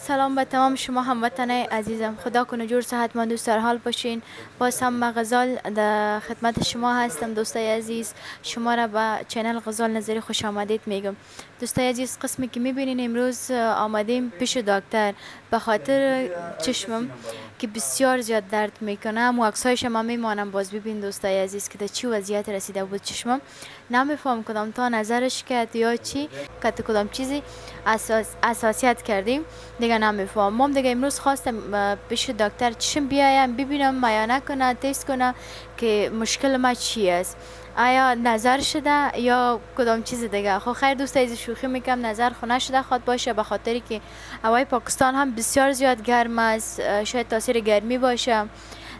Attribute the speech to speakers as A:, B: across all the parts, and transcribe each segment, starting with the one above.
A: سلام به تمام شما هموطنان عزیزم. خدا کنه جور صحتمند و سرحال باشین. باز هم من غزال در خدمت شما هستم. دوستای عزیز، شما را به چینل غزال نظری خوش آمدید میگم. دوستای عزیز، قسمی که میبینین امروز آمدیم پیش دکتر به خاطر چشمم که بسیار زیاد درد میکنه و عکسایش هم میمانم. باز ببین دوستای عزیز که در چی وضعیت رسیده بود چشمم. نمیفهم کدام تا نظرش کرد یا چی که کدام چیزی اساسیت کردیم دیگه نمیفهم. مام دیگه امروز خواستم پیش دکتر چشم بیایم ببینم معاینه کنه، تست کنه که مشکل ما چی است، آیا نظر شده یا کدام چیز دیگه. خب خیر دوست عزیز، شوخی میکنم، نظر خو نشده خواد باشه، به خاطری که هوای پاکستان هم بسیار زیاد گرم است، شاید تاثیر گرمی باشه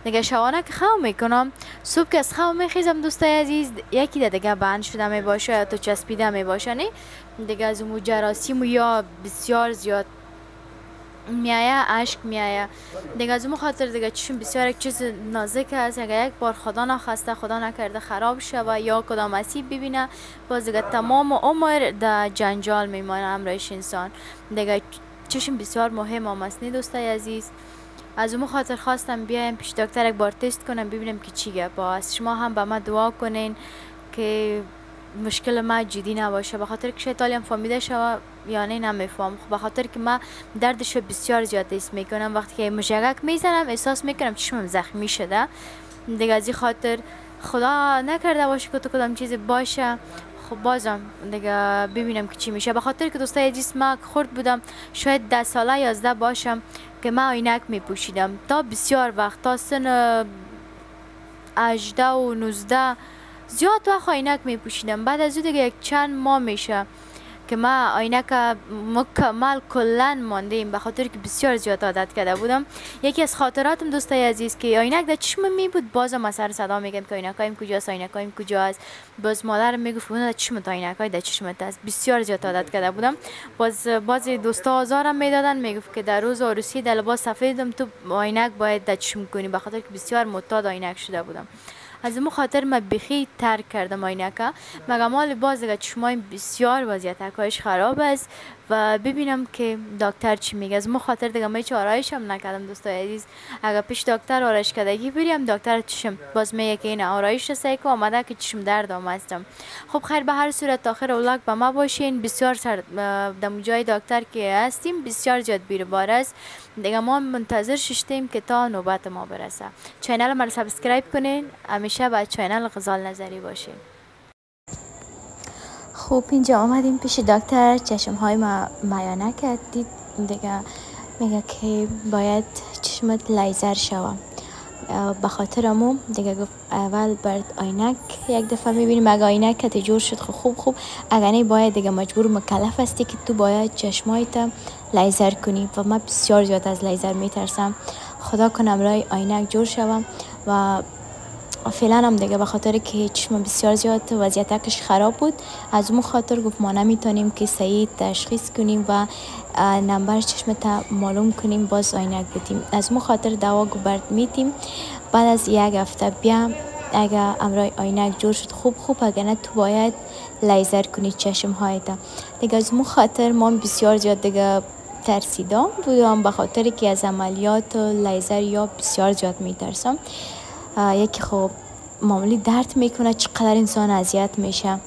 A: دیگه. شوانه که خواب میکنم، صبح که از خواب میخیزم دوستای عزیز، یکی دیگه بند شده می باشه یا تو چسبیده می باشه، نه دیگه از اون جراثیم یا بسیار زیاد میایه، اشک میایه دیگه. از اون خاطر دیگه چشم بسیار یک چیز نازک است، اگر یک بار خدا نخواسته خدا نکرده خراب شوه یا کدام آسیب ببینه، باز دیگه تمام عمر در جنجال میمانه امرایش انسان دیگه. چشم بسیار مهم هم است، نه دوستای عزیز. از اون خاطر خواستم بیایم پیش دکتر یک بار تست کنم ببینم که چیه. باز شما هم به ما دعا کنین که مشکل ما جدی نباشه، به خاطر که شاید هم فهمیده شوه یا نه نمیفهم. به خاطر که من دردش بسیار زیاد حس میکنم، وقتی که مشگک میزنم احساس میکنم چشمم زخمی شده دیگه. از این خاطر خدا نکرده باشه که تو کدام چیزی باشه. خب بازم دیگه ببینم که چی میشه. به خاطر که دوستای عزیز من خرد بودم، شاید 10 ساله 11 باشم که من عینک میپوشیدم تا بسیار وقت، تا سن 18 و 19 زیاد وقت عینک میپوشیدم. بعد از او دیگه یک چند ماه میشه که من عینک مکمل کلا ماندیم، به خاطر که بسیار زیاد عادت کرده بودم. یکی از خاطراتم دوستای عزیز که عینک در چشمم می بود، بازم سر صدا میگم که عینکایم کجاست، عینکایم کجاست. باز مادرم میگفت اون در چشمت، عینکای در چشمت است. بسیار زیاد عادت کرده بودم. باز دوستا آزارم میدادن، میگفت که در روز عروسی در لباس سفیدم تو عینک باید در چشم کنی، به خاطر که بسیار معتاد عینک شده بودم. از اون خاطر من بخی ترک کردم عینکا، مگه مال باز دیگه چشمایم بسیار وضعیت اکایش خراب است و ببینم که دکتر چی میگه. از اون خاطر دیگه من هیچ آرایش هم نکردم دوستای عزیز. اگر پیش دکتر آرایش کردگی بریم، دکتر چشم باز میگه که این آرایش سعی که آمده که چشم درد آمدم. خب خیر، به هر صورت آخر اولاک با ما باشین. بسیار سر دم جای دکتر که هستیم بسیار زیاد بیروبار است دیگه. ما منتظر ششتیم که تا نوبت ما برسه. چینل ما رو سابسکرایب کنین، همیشه با چینل غزال نظری باشین. خوب اینجا آمدیم پیش دکتر، چشم های ما معاینه کردید دیگه. میگه که باید چشمت لیزر شوه. به خاطر امو دیگه گفت اول برد عینک یک دفعه میبینیم، اگه عینک که جور شد خوب اگر نه باید دیگه مجبور مکلف هستی که تو باید چشمایت لیزر کنی و من بسیار زیاد از لیزر میترسم. خدا کنم رای عینک جور شوم و فعلا هم دیگه به خاطر که چشم بسیار زیاد وضعیتش خراب بود، از اون خاطر گفت ما نمیتونیم که صحیح تشخیص کنیم و نمبر چشم تا معلوم کنیم، باز عینک بدیم. از اون خاطر دوا گوبرد میتیم. بعد از یک هفته بیا اگه امرای عینک جور شد خوب اگه نه تو باید لیزر کنی چشم هایت دیگه. از اون خاطر ما بسیار زیاد دیگه ترسیدم بودم، به خاطر که از عملیات لیزر یا بسیار زیاد میترسم. یکی خب معمولی درد میکنه، چقدر انسان اذیت میشه.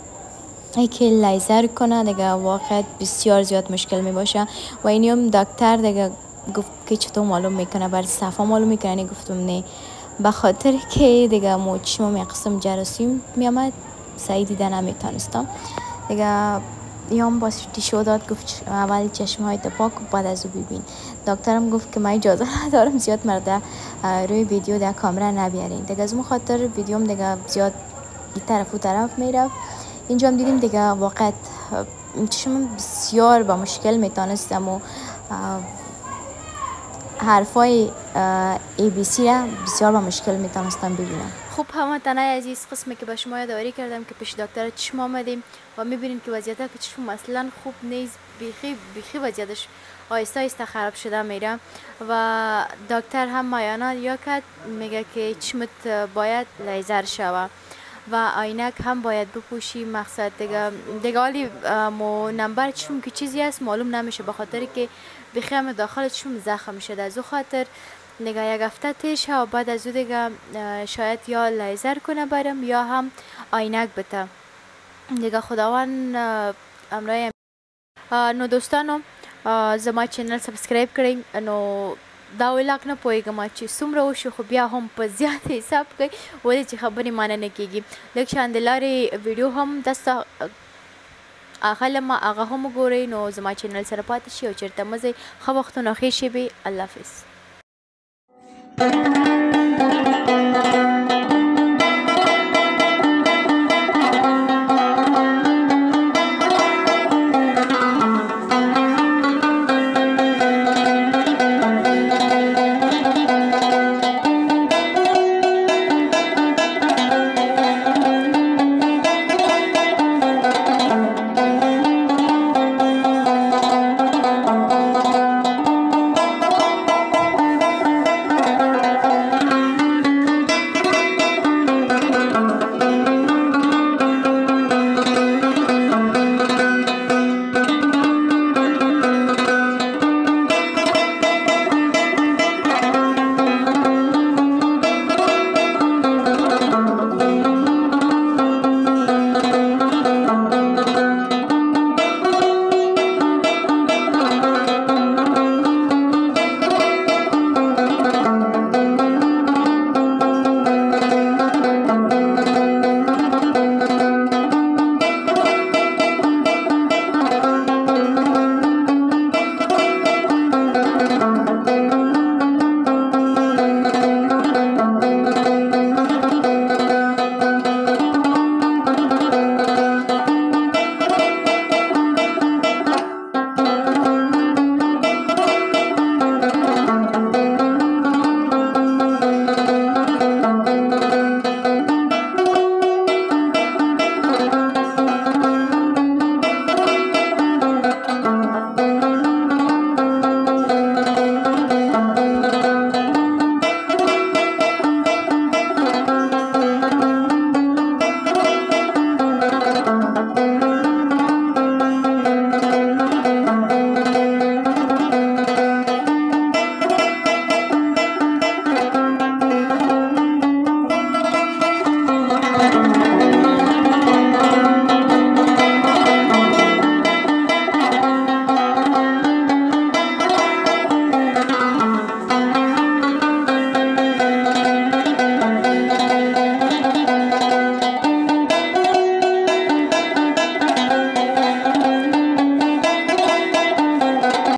A: یکی لیزر کنه دیگه واقعا بسیار زیاد مشکل میباشه. و اینیم دکتر دیگه گفت که چطور معلوم میکنه، بر صفحه معلوم میکنه. گفتم نه، به خاطر که دیگه موچشم یک قسم جراثیم میامد، صحیح دیده نمیتونستم دیگه. یام باز تیشو داد، گفت اول چشمهای پاک و بعد از او ببین. دکترم گفت که من اجازه ندارم زیاد مرده روی ویدیو در کامera نبیارین دیگه. از اون خاطر ویدیوم دیگه زیاد این طرف و طرف میرفت. اینجا هم دیدیم دیگه واقعا چشمم بسیار با مشکل میتونستم و حرفای ABC را بسیار با مشکل میتونستم ببینم. خوب هموطنای عزیز، قسمی که به شما یادآوری کردم که پیش دکتر چشم آمدیم و میبینیم که وضعیت که چشم اصلا خوب نیست، بیخی وضعیتش آهسته خراب شده میره و دکتر هم معاینه یا کرد، میگه که چشمت باید لیزر شوه. و عینک هم باید بپوشی. مقصد دیگه حالی مو نمبر چون که چیزی هست معلوم نمیشه، به خاطر که بخیم داخل چون زخم میشه. از او خاطر دیگه یک هفته تیش و بعد از او دیگه شاید یا لیزر کنه برم یا هم عینک بته دیگه. خداوند امرای نو دوستانو زما چینل سبسکرایب کړئ. نو دا ویلاګ نه پوهېږم چې څومره وشو، خو بیا هم په زیات حساب کوئ ولې چې خبرې مانه نه کېږي. لږ شان د لارې ویډیو هم دسته اخلم، هغه هم وګورئ. نو زما چینل سره پاتې شئ او چېرته مه ځئ. ښه وختونه ښې شېبې. الله حافظ.